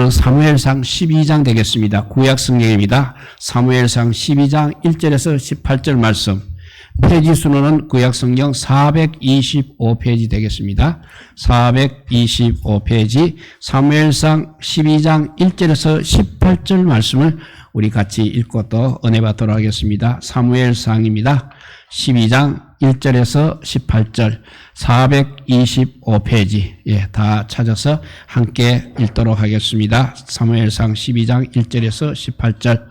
오늘은 사무엘상 12장 되겠습니다. 구약 성경입니다. 사무엘상 12장 1절에서 18절 말씀. 페이지 수로는 구약 성경 425페이지 되겠습니다. 425페이지 사무엘상 12장 1절에서 18절 말씀을 우리 같이 읽고 또 은혜 받도록 하겠습니다. 사무엘상입니다. 12장 1절에서 18절 425페이지 다 찾아서 함께 읽도록 하겠습니다. 사무엘상 12장 1절에서 18절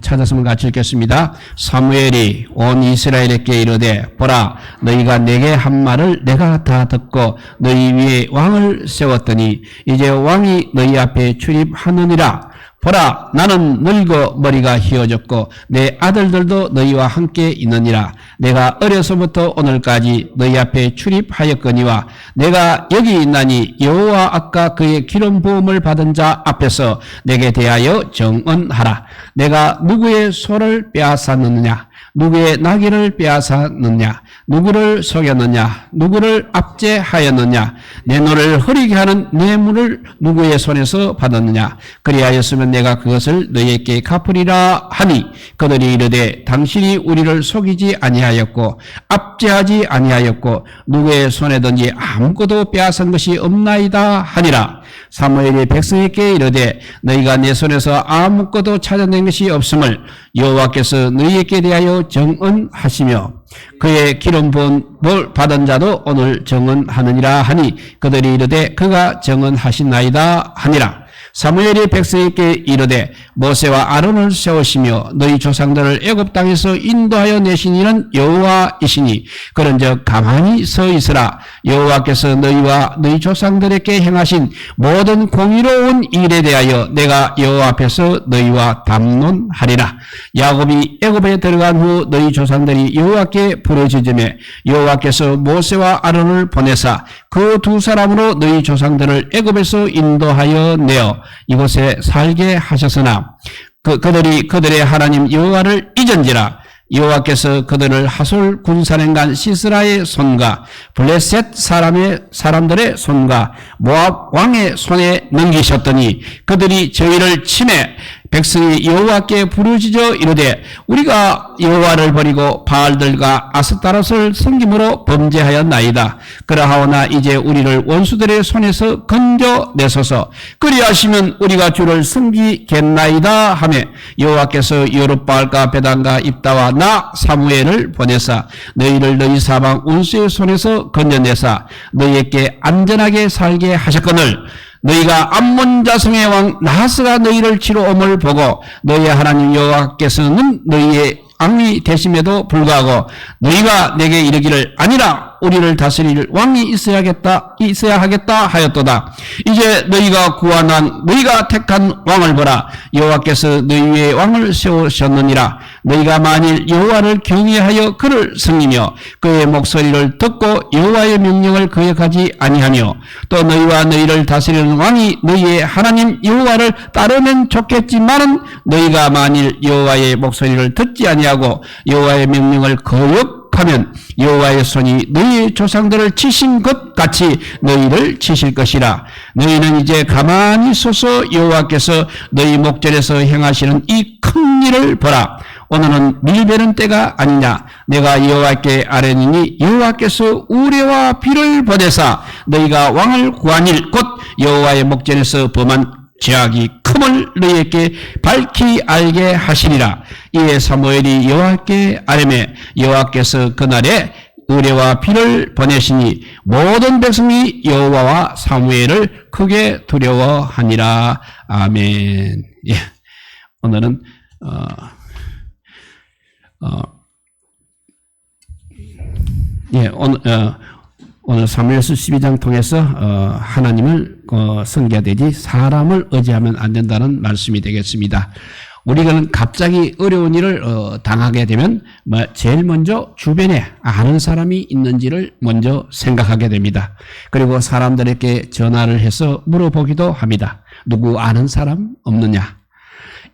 찾았으면 같이 읽겠습니다. 사무엘이 온 이스라엘에게 이르되 보라 너희가 내게 한 말을 내가 다 듣고 너희 위에 왕을 세웠더니 이제 왕이 너희 앞에 출입하느니라. 보라 나는 늙어 머리가 휘어졌고 내 아들들도 너희와 함께 있느니라. 내가 어려서부터 오늘까지 너희 앞에 출입하였거니와 내가 여기 있나니 여호와 아까 그의 기름 부음을 받은 자 앞에서 내게 대하여 정언하라. 내가 누구의 소를 빼앗았느냐 누구의 나귀를 빼앗았느냐 누구를 속였느냐 누구를 압제하였느냐 내 노를 흐리게 하는 뇌물을 누구의 손에서 받았느냐 그리하였으면 내가 그것을 너희에게 갚으리라 하니 그들이 이르되 당신이 우리를 속이지 아니하였고 압제하지 아니하였고 누구의 손에든지 아무것도 빼앗은 것이 없나이다 하니라. 사무엘이 백성에게 이르되 너희가 내 손에서 아무것도 찾아낸 것이 없음을 여호와께서 너희에게 대하여 정언하시며 그의 기름 부음을 받은 자도 오늘 정언하느니라 하니 그들이 이르되 그가 정언하시나이다 하니라. 사무엘이 백성에게 이르되 모세와 아론을 세우시며 너희 조상들을 애굽 땅에서 인도하여 내신 이는 여호와이시니 그런즉 가만히 서 있으라. 여호와께서 너희와 너희 조상들에게 행하신 모든 공의로운 일에 대하여 내가 여호와 앞에서 너희와 담론하리라. 야곱이 애굽에 들어간 후 너희 조상들이 여호와께 부르짖으매 여호와께서 모세와 아론을 보내사 그 두 사람으로 너희 조상들을 애굽에서 인도하여 내어 이곳에 살게 하셨으나 그들의 하나님 여호와를 잊은지라. 여호와께서 그들을 하솔 군사랭간 시스라의 손과 블레셋 사람들의 손과 모압 왕의 손에 넘기셨더니 그들이 저희를 치매 백성이 여호와께 부르짖어 이르되 우리가 여호와를 버리고 바알들과 아스타롯을 섬김으로 범죄하였나이다. 그러하오나 이제 우리를 원수들의 손에서 건져내소서. 그리하시면 우리가 주를 섬기겠나이다 하며 여호와께서 여룹바알과 베단과 입다와 나 사무엘을 보내사 너희를 너희 사방 원수의 손에서 건져내사 너희에게 안전하게 살게 하셨거늘 너희가 암몬 자성의 왕 나하스가 너희를 치러 om을 보고 너희의 하나님 여호와께서는 너희의 왕이 되심에도 불구하고 너희가 내게 이르기를 아니라 우리를 다스릴 왕이 있어야 하겠다 하였도다. 이제 너희가 구원한 너희가 택한 왕을 보라. 여호와께서 너희 위에 왕을 세우셨느니라. 너희가 만일 여호와를 경외하여 그를 섬기며 그의 목소리를 듣고 여호와의 명령을 거역하지 아니하며 또 너희와 너희를 다스리는 왕이 너희의 하나님 여호와를 따르면 좋겠지만은 너희가 만일 여호와의 목소리를 듣지 아니하고 여호와의 명령을 거역하면 여호와의 손이 너희의 조상들을 치신 것 같이 너희를 치실 것이라. 너희는 이제 가만히 서서 여호와께서 너희 목전에서 행하시는 이 큰 일을 보라. 오늘은 밀베는 때가 아니냐. 내가 여호와께 아뢰니니 여호와께서 우레와 비를 보내사 너희가 왕을 구하니를 곧 여호와의 목전에서 범한 죄악이 큼을 너희에게 밝히 알게 하시리라. 이에 사무엘이 여호와께 아뢰매 여호와께서 그날에 의뢰와 비를 보내시니 모든 백성이 여호와와 사무엘을 크게 두려워하니라. 아멘. 오늘은 오늘 사무엘서 12장 통해서 하나님을 섬겨야되지 사람을 의지하면 안 된다는 말씀이 되겠습니다. 우리가 갑자기 어려운 일을 당하게 되면 제일 먼저 주변에 아는 사람이 있는지를 먼저 생각하게 됩니다. 그리고 사람들에게 전화를 해서 물어보기도 합니다. 누구 아는 사람 없느냐?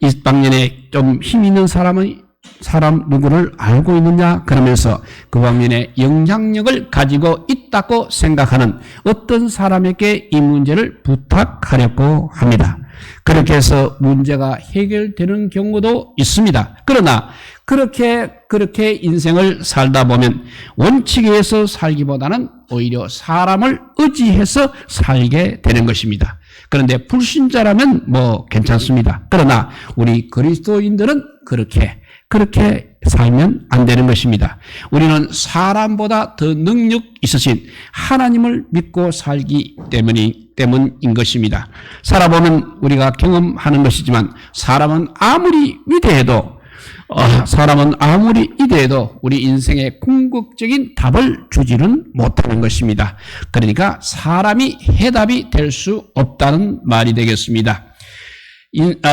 이 방면에 좀 힘 있는 사람 누구를 알고 있느냐 그러면서 그 방면에 영향력을 가지고 있다고 생각하는 어떤 사람에게 이 문제를 부탁하려고 합니다. 그렇게 해서 문제가 해결되는 경우도 있습니다. 그러나 그렇게 인생을 살다 보면 원칙에 의해서 살기보다는 오히려 사람을 의지해서 살게 되는 것입니다. 그런데 불신자라면 뭐 괜찮습니다. 그러나 우리 그리스도인들은 그렇게 살면 안 되는 것입니다. 우리는 사람보다 더 능력 있으신 하나님을 믿고 살기 때문인 것입니다. 살아보면 우리가 경험하는 것이지만 사람은 아무리 위대해도 우리 인생에 궁극적인 답을 주지는 못하는 것입니다. 그러니까 사람이 해답이 될 수 없다는 말이 되겠습니다.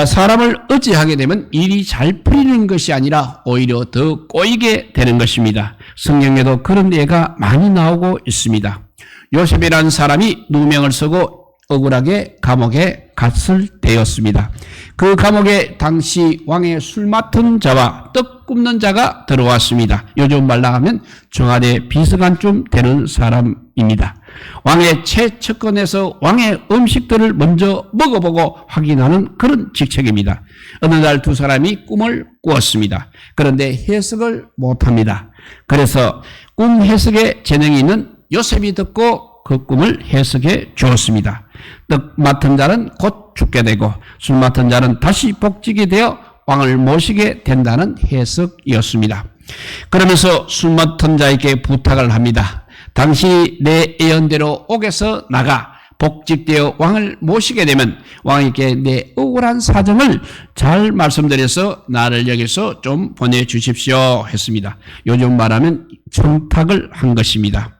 사람을 의지하게 되면 일이 잘 풀리는 것이 아니라 오히려 더 꼬이게 되는 것입니다. 성경에도 그런 예가 많이 나오고 있습니다. 요셉이라는 사람이 누명을 쓰고 억울하게 감옥에 갔을 때였습니다. 그 감옥에 당시 왕의 술 맡은 자와 떡 굽는 자가 들어왔습니다. 요즘 말로 하면 청와대 비서관쯤 되는 사람입니다. 왕의 최측근에서 왕의 음식들을 먼저 먹어보고 확인하는 그런 직책입니다. 어느 날 두 사람이 꿈을 꾸었습니다. 그런데 해석을 못합니다. 그래서 꿈 해석에 재능이 있는 요셉이 듣고 그 꿈을 해석해 주었습니다. 떡 맡은 자는 곧 죽게 되고 술 맡은 자는 다시 복직이 되어 왕을 모시게 된다는 해석이었습니다. 그러면서 술 맡은 자에게 부탁을 합니다. 당신이 내 예언대로 옥에서 나가 복직되어 왕을 모시게 되면 왕에게 내 억울한 사정을 잘 말씀드려서 나를 여기서 좀 보내주십시오 했습니다. 요즘 말하면 청탁을 한 것입니다.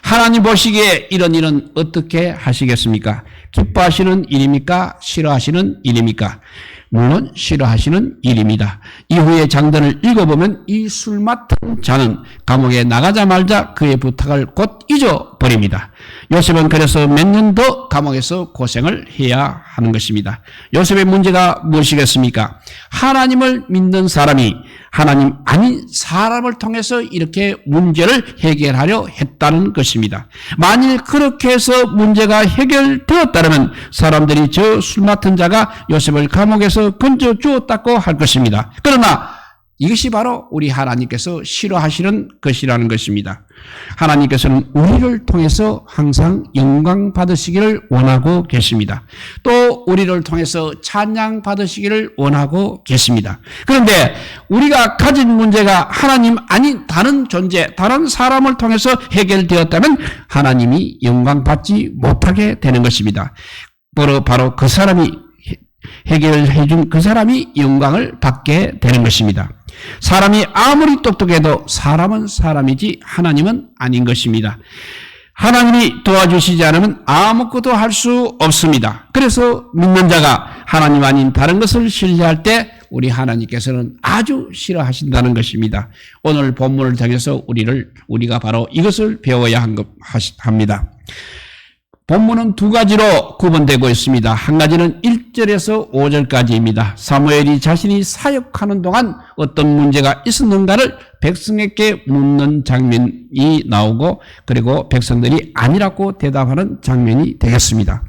하나님 보시기에 이런 일은 어떻게 하시겠습니까? 기뻐하시는 일입니까? 싫어하시는 일입니까? 물론 싫어하시는 일입니다. 이후에 장단을 읽어보면 이 술 맡은 자는 감옥에 나가자 말자 그의 부탁을 곧 잊어버립니다. 요셉은 그래서 몇 년 더 감옥에서 고생을 해야 하는 것입니다. 요셉의 문제가 무엇이겠습니까? 하나님을 믿는 사람이 하나님 아닌 사람을 통해서 이렇게 문제를 해결하려 했다는 것입니다. 만일 그렇게 해서 문제가 해결되었다면 사람들이 저 술 맡은 자가 요셉을 감옥에서 건져 주었다고 할 것입니다. 그러나 이것이 바로 우리 하나님께서 싫어하시는 것이라는 것입니다. 하나님께서는 우리를 통해서 항상 영광 받으시기를 원하고 계십니다. 또 우리를 통해서 찬양 받으시기를 원하고 계십니다. 그런데 우리가 가진 문제가 하나님 아닌 다른 존재, 다른 사람을 통해서 해결되었다면 하나님이 영광 받지 못하게 되는 것입니다. 바로 그 사람이 해결해 준 그 사람이 영광을 받게 되는 것입니다. 사람이 아무리 똑똑해도 사람은 사람이지 하나님은 아닌 것입니다. 하나님이 도와주시지 않으면 아무것도 할 수 없습니다. 그래서 믿는 자가 하나님 아닌 다른 것을 신뢰할 때 우리 하나님께서는 아주 싫어하신다는 것입니다. 오늘 본문을 통해서 우리가 바로 이것을 배워야 합니다. 본문은 두 가지로 구분되고 있습니다. 한 가지는 1절에서 5절까지입니다. 사무엘이 자신이 사역하는 동안 어떤 문제가 있었는가를 백성에게 묻는 장면이 나오고 그리고 백성들이 아니라고 대답하는 장면이 되겠습니다.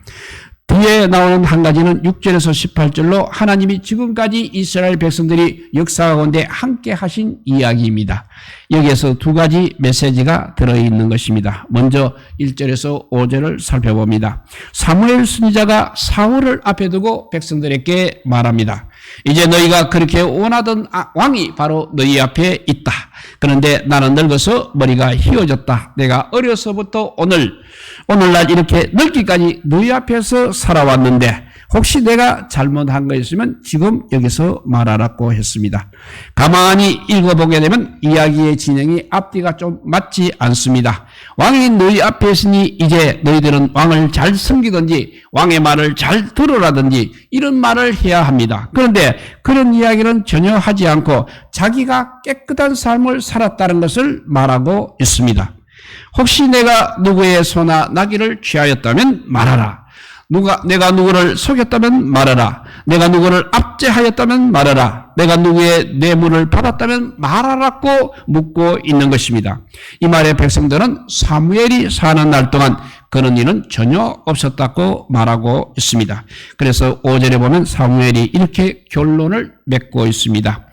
뒤에 나오는 한 가지는 6절에서 18절로 하나님이 지금까지 이스라엘 백성들이 역사 가운데 함께 하신 이야기입니다. 여기에서 두 가지 메시지가 들어있는 것입니다. 먼저 1절에서 5절을 살펴봅니다. 사무엘 선지자가 사울을 앞에 두고 백성들에게 말합니다. 이제 너희가 그렇게 원하던 왕이 바로 너희 앞에 있다. 그런데 나는 늙어서 머리가 휘어졌다. 내가 어려서부터 오늘날 이렇게 늙기까지 너희 앞에서 살아왔는데 혹시 내가 잘못한 거 있으면 지금 여기서 말하라고 했습니다. 가만히 읽어보게 되면 이야기의 진행이 앞뒤가 좀 맞지 않습니다. 왕이 너희 앞에 있으니 이제 너희들은 왕을 잘 섬기든지 왕의 말을 잘 들으라든지 이런 말을 해야 합니다. 그런데 그런 이야기는 전혀 하지 않고 자기가 깨끗한 삶을 살았다는 것을 말하고 있습니다. 혹시 내가 누구의 소나 나귀를 취하였다면 말하라. 내가 누구를 속였다면 말하라. 내가 누구를 압제하였다면 말하라. 내가 누구의 뇌물을 받았다면 말하라고 묻고 있는 것입니다. 이 말에 백성들은 사무엘이 사는 날 동안 그런 일은 전혀 없었다고 말하고 있습니다. 그래서 5절에 보면 사무엘이 이렇게 결론을 맺고 있습니다.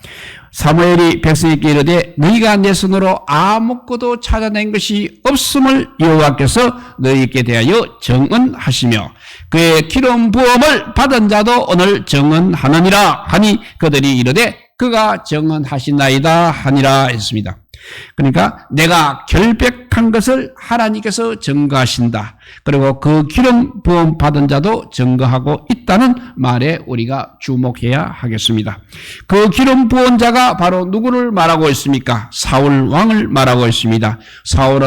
사무엘이 백성에게 이르되 너희가 내 손으로 아무것도 찾아낸 것이 없음을 여호와께서 너희에게 대하여 정언하시며 그의 기름 부음을 받은 자도 오늘 정언하느니라 하니 그들이 이르되 그가 정언하시나이다 하니라 했습니다. 그러니까 내가 결백한 것을 하나님께서 증거하신다. 그리고 그 기름 부음 받은 자도 증거하고 있다는 말에 우리가 주목해야 하겠습니다. 그 기름 부은 자가 바로 누구를 말하고 있습니까? 사울 왕을 말하고 있습니다. 사울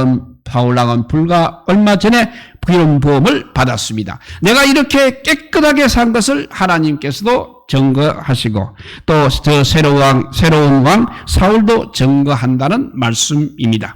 왕은 불과 얼마 전에 기름 부음을 받았습니다. 내가 이렇게 깨끗하게 산 것을 하나님께서도 증거하시고 또 저 새로운 왕 사울도 증거한다는 말씀입니다.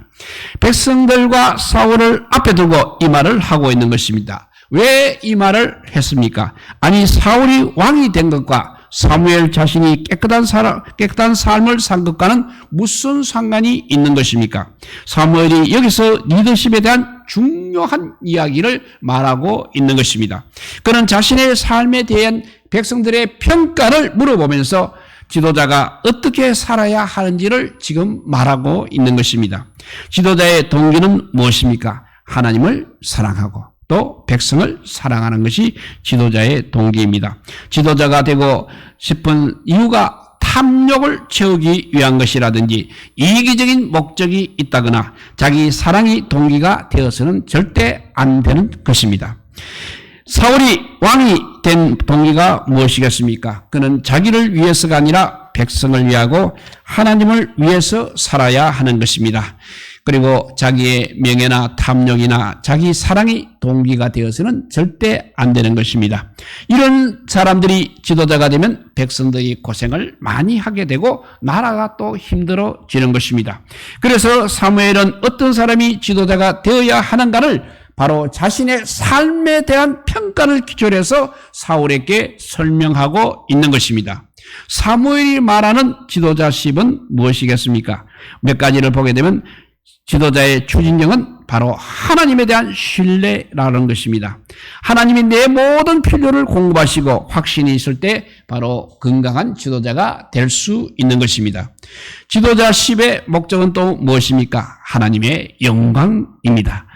백성들과 사울을 앞에 두고 이 말을 하고 있는 것입니다. 왜 이 말을 했습니까? 아니 사울이 왕이 된 것과 사무엘 자신이 깨끗한 삶을 산 것과는 무슨 상관이 있는 것입니까? 사무엘이 여기서 리더십에 대한 중요한 이야기를 말하고 있는 것입니다. 그는 자신의 삶에 대한 백성들의 평가를 물어보면서 지도자가 어떻게 살아야 하는지를 지금 말하고 있는 것입니다. 지도자의 동기는 무엇입니까? 하나님을 사랑하고 또 백성을 사랑하는 것이 지도자의 동기입니다. 지도자가 되고 싶은 이유가 탐욕을 채우기 위한 것이라든지 이기적인 목적이 있다거나 자기 사랑이 동기가 되어서는 절대 안 되는 것입니다. 사울이 왕이 된 동기가 무엇이겠습니까? 그는 자기를 위해서가 아니라 백성을 위하고 하나님을 위해서 살아야 하는 것입니다. 그리고 자기의 명예나 탐욕이나 자기 사랑이 동기가 되어서는 절대 안 되는 것입니다. 이런 사람들이 지도자가 되면 백성들이 고생을 많이 하게 되고 나라가 또 힘들어지는 것입니다. 그래서 사무엘은 어떤 사람이 지도자가 되어야 하는가를 바로 자신의 삶에 대한 평가를 기초로 해서 사울에게 설명하고 있는 것입니다. 사무엘이 말하는 지도자십은 무엇이겠습니까? 몇 가지를 보게 되면 지도자의 추진력은 바로 하나님에 대한 신뢰라는 것입니다. 하나님이 내 모든 필요를 공급하시고 확신이 있을 때 바로 건강한 지도자가 될 수 있는 것입니다. 지도자십의 목적은 또 무엇입니까? 하나님의 영광입니다.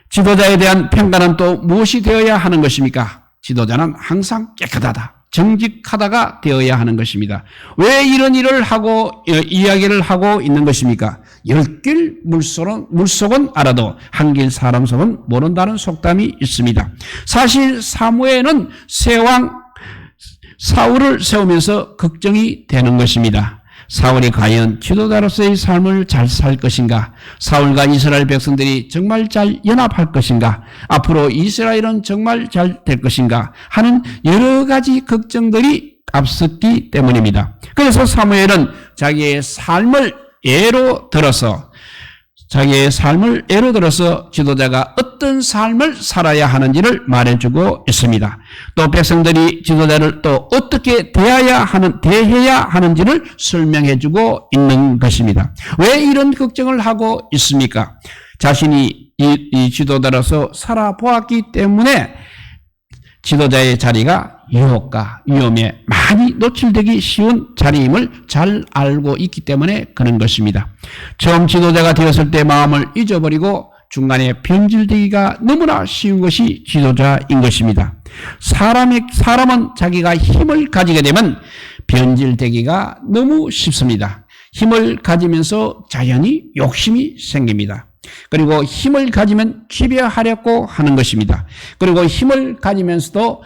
지도자에 대한 평가는 또 무엇이 되어야 하는 것입니까? 지도자는 항상 깨끗하다, 정직하다가 되어야 하는 것입니다. 왜 이런 일을 하고 이야기를 하고 있는 것입니까? 10길 물속은 알아도 한 길 사람 속은 모른다는 속담이 있습니다. 사실 사무엘은 새왕 사울을 세우면서 걱정이 되는 것입니다. 사울이 과연 지도자로서의 삶을 잘 살 것인가? 사울과 이스라엘 백성들이 정말 잘 연합할 것인가? 앞으로 이스라엘은 정말 잘 될 것인가? 하는 여러 가지 걱정들이 앞섰기 때문입니다. 그래서 사무엘은 자기의 삶을 예로 들어서 지도자가 어떤 삶을 살아야 하는지를 말해주고 있습니다. 또 백성들이 지도자를 또 어떻게 대해야 하는지를 설명해주고 있는 것입니다. 왜 이런 걱정을 하고 있습니까? 자신이 이 지도자로서 살아보았기 때문에 지도자의 자리가 유혹과 위험에 많이 노출되기 쉬운 자리임을 잘 알고 있기 때문에 그런 것입니다. 처음 지도자가 되었을 때 마음을 잊어버리고 중간에 변질되기가 너무나 쉬운 것이 지도자인 것입니다. 사람은 자기가 힘을 가지게 되면 변질되기가 너무 쉽습니다. 힘을 가지면서 자연히 욕심이 생깁니다. 그리고 힘을 가지면 지배하려고 하는 것입니다. 그리고 힘을 가지면서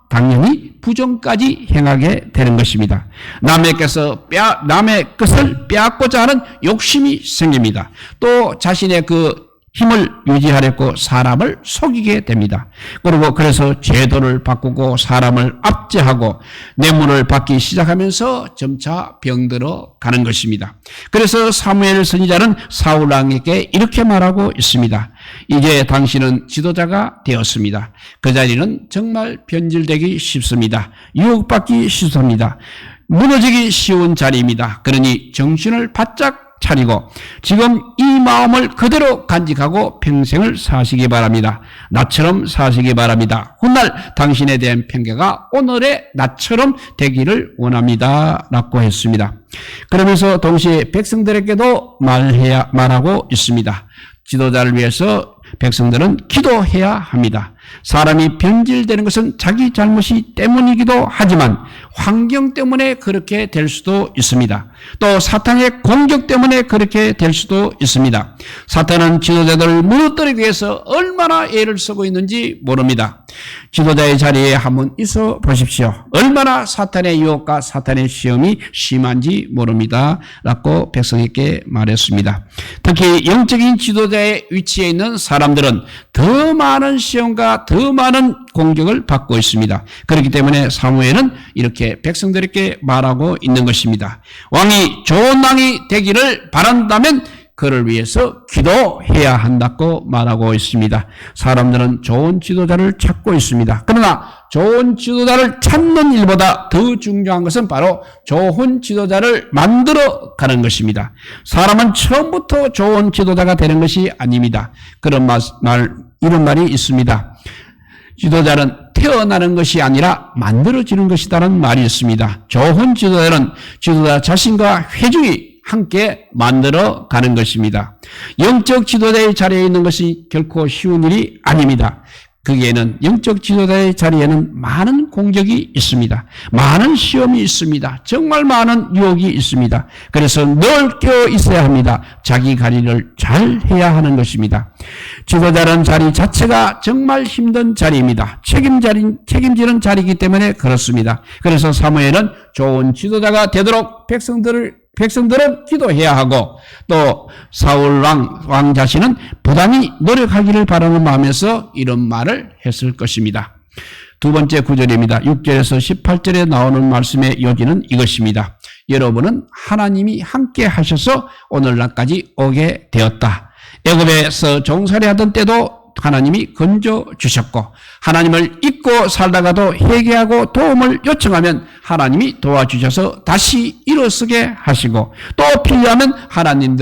당연히 부정까지 행하게 되는 것입니다. 남의 것을 빼앗고자 하는 욕심이 생깁니다. 또 자신의 그 힘을 유지하려고 사람을 속이게 됩니다. 그래서 제도를 바꾸고 사람을 압제하고 뇌물을 받기 시작하면서 점차 병들어 가는 것입니다. 그래서 사무엘 선지자는 사울 왕에게 이렇게 말하고 있습니다. 이제 당신은 지도자가 되었습니다. 그 자리는 정말 변질되기 쉽습니다. 유혹받기 쉽습니다. 무너지기 쉬운 자리입니다. 그러니 정신을 바짝 차리고 지금 이 마음을 그대로 간직하고 평생을 사시기 바랍니다. 나처럼 사시기 바랍니다. 훗날 당신에 대한 평가가 오늘의 나처럼 되기를 원합니다. 라고 했습니다. 그러면서 동시에 백성들에게도 말하고 있습니다. 지도자를 위해서 백성들은 기도해야 합니다. 사람이 변질되는 것은 자기 잘못이 때문이기도 하지만 환경 때문에 그렇게 될 수도 있습니다. 또 사탄의 공격 때문에 그렇게 될 수도 있습니다. 사탄은 지도자들을 무너뜨리기 위해서 얼마나 애를 쓰고 있는지 모릅니다. 지도자의 자리에 한번 있어 보십시오. 얼마나 사탄의 유혹과 사탄의 시험이 심한지 모릅니다. 라고 백성에게 말했습니다. 특히 영적인 지도자의 위치에 있는 사람들은 더 많은 시험과 더 많은 공격을 받고 있습니다. 그렇기 때문에 사무엘은 이렇게 백성들에게 말하고 있는 것입니다. 왕이 좋은 왕이 되기를 바란다면 그를 위해서 기도해야 한다고 말하고 있습니다. 사람들은 좋은 지도자를 찾고 있습니다. 그러나 좋은 지도자를 찾는 일보다 더 중요한 것은 바로 좋은 지도자를 만들어 가는 것입니다. 사람은 처음부터 좋은 지도자가 되는 것이 아닙니다. 이런 말이 있습니다. 지도자는 태어나는 것이 아니라 만들어지는 것이라는 말이 있습니다. 좋은 지도자는 지도자 자신과 회중이 함께 만들어 가는 것입니다. 영적 지도자의 자리에 있는 것이 결코 쉬운 일이 아닙니다. 거기에는 영적 지도자의 자리에는 많은 공격이 있습니다. 많은 시험이 있습니다. 정말 많은 유혹이 있습니다. 그래서 늘 깨어 있어야 합니다. 자기 관리를 잘 해야 하는 것입니다. 지도자라는 자리 자체가 정말 힘든 자리입니다. 책임지는 자리이기 때문에 그렇습니다. 그래서 사무엘은 좋은 지도자가 되도록 백성들은 기도해야 하고 또 사울 왕 자신은 부단히 노력하기를 바라는 마음에서 이런 말을 했을 것입니다. 두 번째 구절입니다. 6절에서 18절에 나오는 말씀의 요지는 이것입니다. 여러분은 하나님이 함께 하셔서 오늘날까지 오게 되었다. 애굽에서 종살이 하던 때도 하나님이 건져주셨고 하나님을 잊고 살다가도 회개하고 도움을 요청하면 하나님이 도와주셔서 다시 일어서게 하시고 또 필요하면 하나님이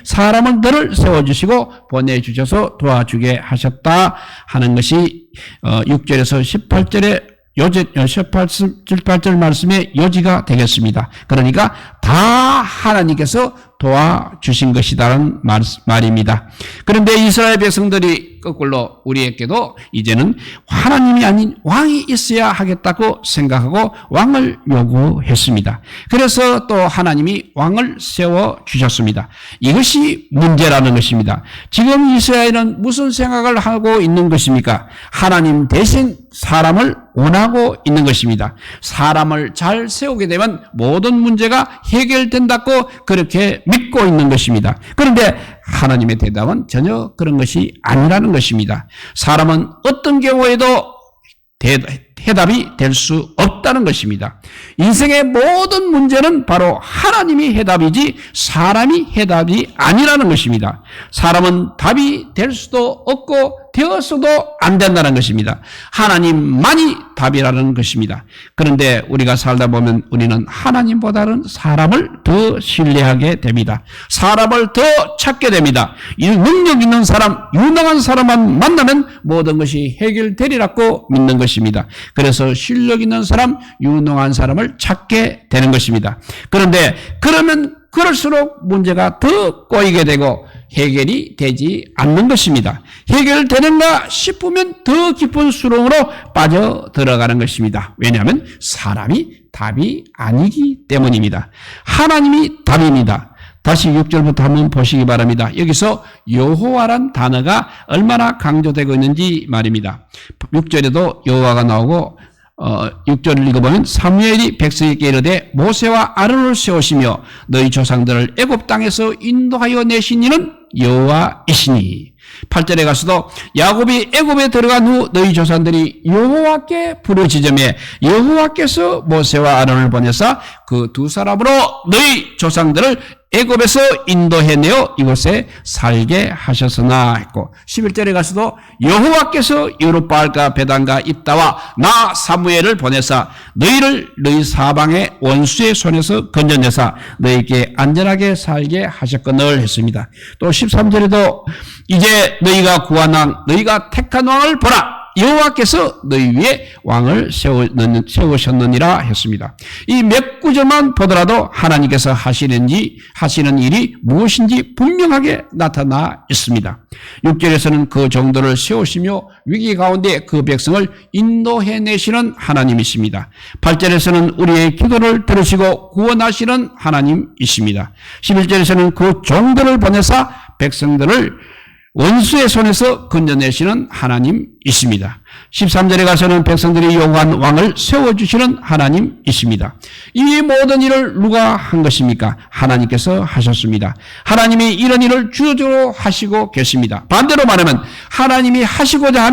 사람을 들을 세워주시고 보내주셔서 도와주게 하셨다 하는 것이 6절에서 18절 말씀의 요지가 되겠습니다. 그러니까 다 하나님께서 도와주신 것이라는 말입니다. 그런데 이스라엘 백성들이 거꾸로 우리에게도 이제는 하나님이 아닌 왕이 있어야 하겠다고 생각하고 왕을 요구했습니다. 그래서 또 하나님이 왕을 세워주셨습니다. 이것이 문제라는 것입니다. 지금 이스라엘은 무슨 생각을 하고 있는 것입니까? 하나님 대신 사람을 원하고 있는 것입니다. 사람을 잘 세우게 되면 모든 문제가 해결된다고 그렇게 믿고 있는 것입니다. 그런데 하나님의 대답은 전혀 그런 것이 아니라는 것입니다. 사람은 어떤 경우에도 해답이 될 수 없다는 것입니다. 인생의 모든 문제는 바로 하나님이 해답이지 사람이 해답이 아니라는 것입니다. 사람은 답이 될 수도 없고 되었어도 안 된다는 것입니다. 하나님만이 답이라는 것입니다. 그런데 우리가 살다 보면 우리는 하나님보다는 사람을 더 신뢰하게 됩니다. 사람을 더 찾게 됩니다. 이 능력 있는 사람, 유능한 사람만 만나면 모든 것이 해결되리라고 믿는 것입니다. 그래서 실력 있는 사람, 유능한 사람을 찾게 되는 것입니다. 그런데 그러면 그럴수록 문제가 더 꼬이게 되고 해결이 되지 않는 것입니다. 해결되는가 싶으면 더 깊은 수렁으로 빠져들어가는 것입니다. 왜냐하면 사람이 답이 아니기 때문입니다. 하나님이 답입니다. 다시 6절부터 한번 보시기 바랍니다. 여기서 여호와란 단어가 얼마나 강조되고 있는지 말입니다. 6절에도 여호와가 나오고 6절을 읽어보면 사무엘이 백성에게 이르되 모세와 아론을 세우시며 너희 조상들을 애굽 땅에서 인도하여 내신 이는 여호와이시니 8절에 가서도 야곱이 애굽에 들어간 후 너희 조상들이 여호와께 부르짖으며 여호와께서 모세와 아론을 보내사 그 두 사람으로 너희 조상들을 애굽에서 인도해내어 이곳에 살게 하셨으나 했고 11절에 가서도 여호와께서 여룻바알과 베단과 입다와 나 사무엘을 보내사 너희를 너희 사방의 원수의 손에서 건져내사 너희에게 안전하게 살게 하셨거늘 했습니다. 또 13절에도 이제 너희가 구한 왕 너희가 택한 왕을 보라 여호와께서 너희 위에 왕을 세우셨느니라 했습니다. 이 몇 구절만 보더라도 하나님께서 하시는 일이 무엇인지 분명하게 나타나 있습니다. 6절에서는 그 정도를 세우시며 위기 가운데 그 백성을 인도해내시는 하나님이십니다. 8절에서는 우리의 기도를 들으시고 구원하시는 하나님이십니다. 11절에서는 그 정도를 보내사 백성들을 원수의 손에서 건져내시는 하나님이십니다. 13절에 가서는 백성들이 요구한 왕을 세워주시는 하나님이십니다. 이 모든 일을 누가 한 것입니까? 하나님께서 하셨습니다. 하나님이 이런 일을 주도적으로 하시고 계십니다. 반대로 말하면 하나님이 하시고자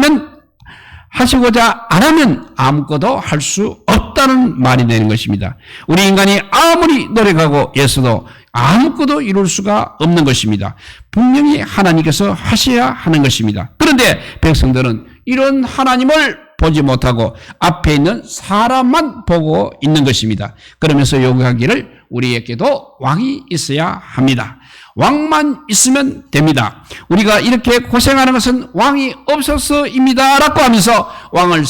안 하면 아무것도 할 수 없다는 말이 되는 것입니다. 우리 인간이 아무리 노력하고 애써도 아무것도 이룰 수가 없는 것입니다. 분명히 하나님께서 하셔야 하는 것입니다. 그런데 백성들은 이런 하나님을 보지 못하고 앞에 있는 사람만 보고 있는 것입니다. 그러면서 요구하기를 우리에게도 왕이 있어야 합니다. 왕만 있으면 됩니다. 우리가 이렇게 고생하는 것은 왕이 없어서입니다. 라고 하면서 왕을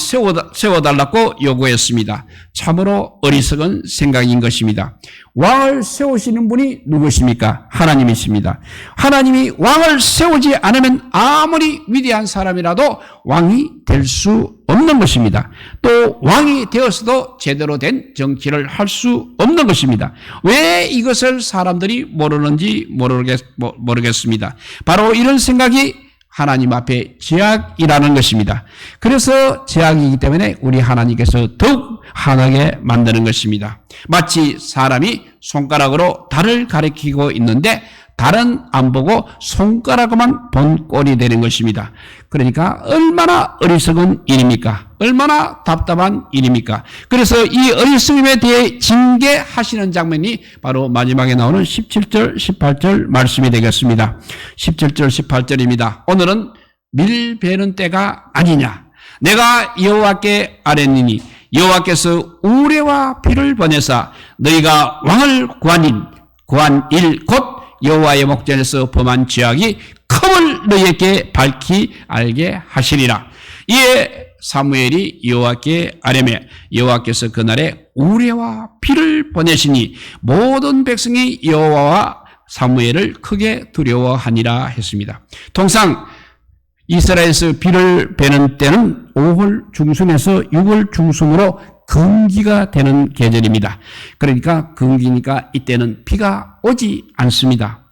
세워달라고 요구했습니다. 참으로 어리석은 생각인 것입니다. 왕을 세우시는 분이 누구십니까? 하나님이십니다. 하나님이 왕을 세우지 않으면 아무리 위대한 사람이라도 왕이 될 수 없는 것입니다. 또 왕이 되었어도 제대로 된 정치를 할 수 없는 것입니다. 왜 이것을 사람들이 모르는지 모르겠습니다. 바로 이런 생각이 하나님 앞에 제약이라는 것입니다. 그래서 제약이기 때문에 우리 하나님께서 더욱 화나게 만드는 것입니다. 마치 사람이 손가락으로 달을 가리키고 있는데 달은 안 보고 손가락만 본 꼴이 되는 것입니다. 그러니까 얼마나 어리석은 일입니까? 얼마나 답답한 일입니까? 그래서 이 어리석음에 대해 징계하시는 장면이 바로 마지막에 나오는 17절, 18절 말씀이 되겠습니다. 17절, 18절입니다. 오늘은 밀베는 때가 아니냐. 내가 여호와께 아뢰니니 여호와께서 우레와 피를 보내사 너희가 왕을 구한 일 곧 여호와의 목전에서 범한 죄악이 큼을 너희에게 밝히 알게 하시리라. 이에 사무엘이 여호와께 아뢰매 여호와께서 그날에 우레와 피를 보내시니 모든 백성이 여호와와 사무엘을 크게 두려워하니라 했습니다. 통상 이스라엘에서 비를 베는 때는 5월 중순에서 6월 중순으로 건기가 되는 계절입니다. 그러니까 건기니까 이때는 비가 오지 않습니다.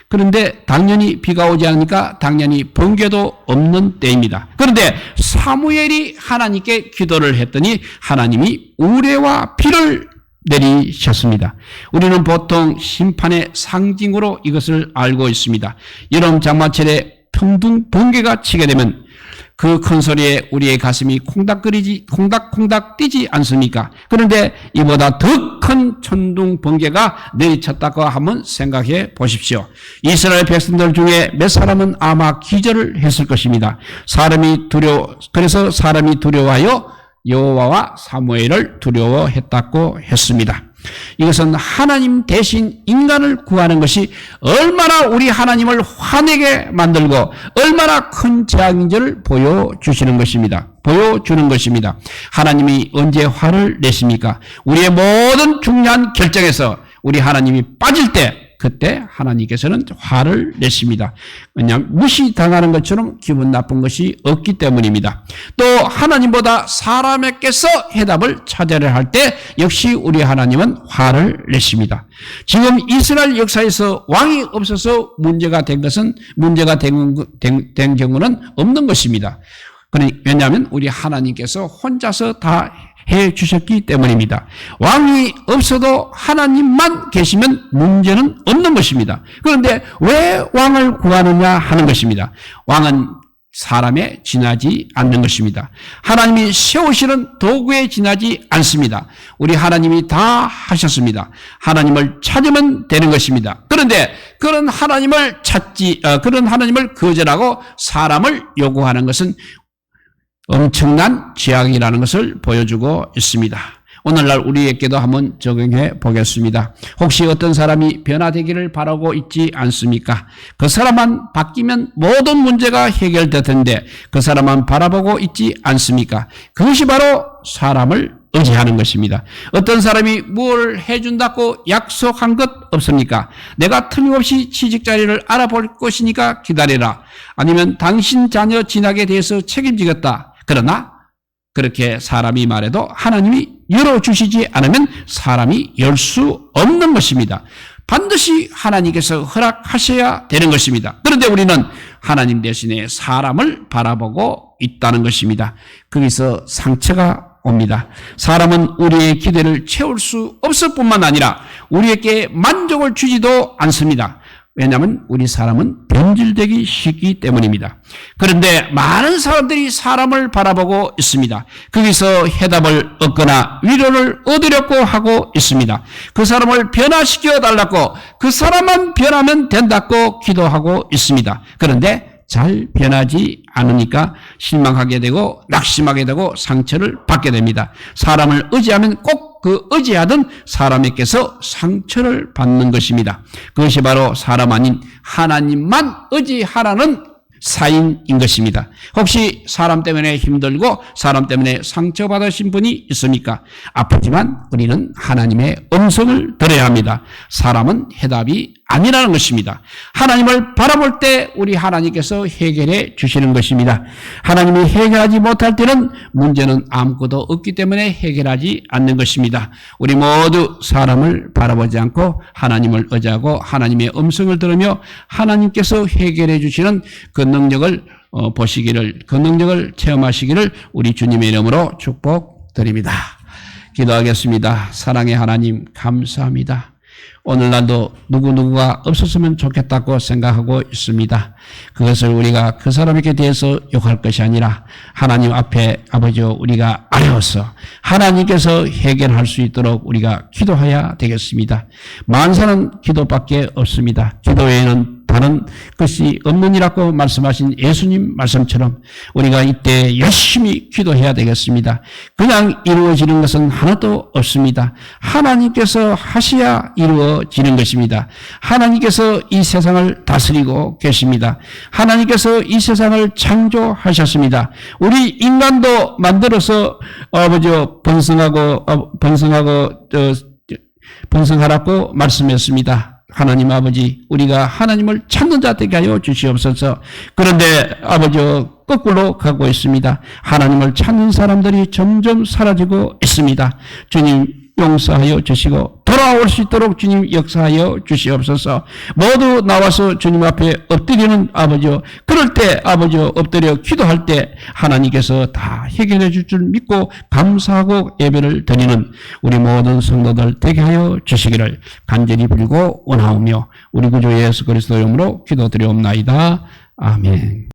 그런데 당연히 비가 오지 않으니까 당연히 번개도 없는 때입니다. 그런데 사무엘이 하나님께 기도를 했더니 하나님이 우레와 비를 내리셨습니다. 우리는 보통 심판의 상징으로 이것을 알고 있습니다. 여름 장마철에 평둥 번개가 치게 되면 그 큰 소리에 우리의 가슴이 콩닥콩닥 뛰지 않습니까? 그런데 이보다 더 큰 천둥 번개가 내리쳤다고 한번 생각해 보십시오. 이스라엘 백성들 중에 몇 사람은 아마 기절을 했을 것입니다. 그래서 사람이 두려워하여 여호와와 사무엘을 두려워했다고 했습니다. 이것은 하나님 대신 인간을 구하는 것이 얼마나 우리 하나님을 화내게 만들고 얼마나 큰 재앙인지를 보여주는 것입니다. 하나님이 언제 화를 내십니까? 우리의 모든 중요한 결정에서 우리 하나님이 빠질 때 그때 하나님께서는 화를 내십니다. 왜냐하면 무시당하는 것처럼 기분 나쁜 것이 없기 때문입니다. 또 하나님보다 사람에게서 해답을 찾아야 할 때 역시 우리 하나님은 화를 내십니다. 지금 이스라엘 역사에서 왕이 없어서 문제가 된 경우는 없는 것입니다. 왜냐하면 우리 하나님께서 혼자서 다 해주셨기 때문입니다. 왕이 없어도 하나님만 계시면 문제는 없는 것입니다. 그런데 왜 왕을 구하느냐 하는 것입니다. 왕은 사람에 지나지 않는 것입니다. 하나님이 세우시는 도구에 지나지 않습니다. 우리 하나님이 다 하셨습니다. 하나님을 찾으면 되는 것입니다. 그런데 그런 하나님을 그런 하나님을 거절하고 사람을 요구하는 것은 엄청난 죄악이라는 것을 보여주고 있습니다. 오늘날 우리에게도 한번 적용해 보겠습니다. 혹시 어떤 사람이 변화되기를 바라고 있지 않습니까? 그 사람만 바뀌면 모든 문제가 해결될 텐데 그 사람만 바라보고 있지 않습니까? 그것이 바로 사람을 의지하는 것입니다. 어떤 사람이 뭘 해준다고 약속한 것 없습니까? 내가 틀림없이 취직자리를 알아볼 것이니까 기다리라. 아니면 당신 자녀 진학에 대해서 책임지겠다. 그러나 그렇게 사람이 말해도 하나님이 열어주시지 않으면 사람이 열 수 없는 것입니다. 반드시 하나님께서 허락하셔야 되는 것입니다. 그런데 우리는 하나님 대신에 사람을 바라보고 있다는 것입니다. 거기서 상처가 옵니다. 사람은 우리의 기대를 채울 수 없을 뿐만 아니라 우리에게 만족을 주지도 않습니다. 왜냐하면 우리 사람은 변질되기 쉽기 때문입니다. 그런데 많은 사람들이 사람을 바라보고 있습니다. 거기서 해답을 얻거나 위로를 얻으려고 하고 있습니다. 그 사람을 변화시켜 달라고, 그 사람만 변하면 된다고 기도하고 있습니다. 그런데 잘 변하지 않으니까 실망하게 되고 낙심하게 되고 상처를 받게 됩니다. 사람을 의지하면 꼭 그 의지하던 사람에게서 상처를 받는 것입니다. 그것이 바로 사람 아닌 하나님만 의지하라는 사인인 것입니다. 혹시 사람 때문에 힘들고 사람 때문에 상처받으신 분이 있습니까? 아프지만 우리는 하나님의 음성을 들어야 합니다. 사람은 해답이 아니라는 것입니다. 하나님을 바라볼 때 우리 하나님께서 해결해 주시는 것입니다. 하나님이 해결하지 못할 때는 문제는 아무것도 없기 때문에 해결하지 않는 것입니다. 우리 모두 사람을 바라보지 않고 하나님을 의지하고 하나님의 음성을 들으며 하나님께서 해결해 주시는 그 능력을 보시기를, 그 능력을 체험하시기를 우리 주님의 이름으로 축복드립니다. 기도하겠습니다. 사랑의 하나님 감사합니다. 오늘날도 누구누구가 없었으면 좋겠다고 생각하고 있습니다. 그것을 우리가 그 사람에게 대해서 욕할 것이 아니라 하나님 앞에 아버지 우리가 아뢰어서 하나님께서 해결할 수 있도록 우리가 기도해야 되겠습니다. 만사는 기도밖에 없습니다. 기도 외에는 다른 것이 없느니라고 말씀하신 예수님 말씀처럼 우리가 이때 열심히 기도해야 되겠습니다. 그냥 이루어지는 것은 하나도 없습니다. 하나님께서 하셔야 이루어지는 것입니다. 하나님께서 이 세상을 다스리고 계십니다. 하나님께서 이 세상을 창조하셨습니다. 우리 인간도 만들어서 번성하라고 말씀했습니다. 하나님 아버지, 우리가 하나님을 찾는 자 되게 하여 주시옵소서. 그런데 아버지 거꾸로 가고 있습니다. 하나님을 찾는 사람들이 점점 사라지고 있습니다. 주님 용서하여 주시고 돌아올 수 있도록 주님 역사하여 주시옵소서. 모두 나와서 주님 앞에 엎드리는 아버지, 그럴 때 아버지 엎드려 기도할 때 하나님께서 다 해결해 줄 줄 믿고 감사하고 예배를 드리는 우리 모든 성도들 되게 하여 주시기를 간절히 빌고 원하오며 우리 구주 예수 그리스도 이름으로 기도드리옵나이다. 아멘.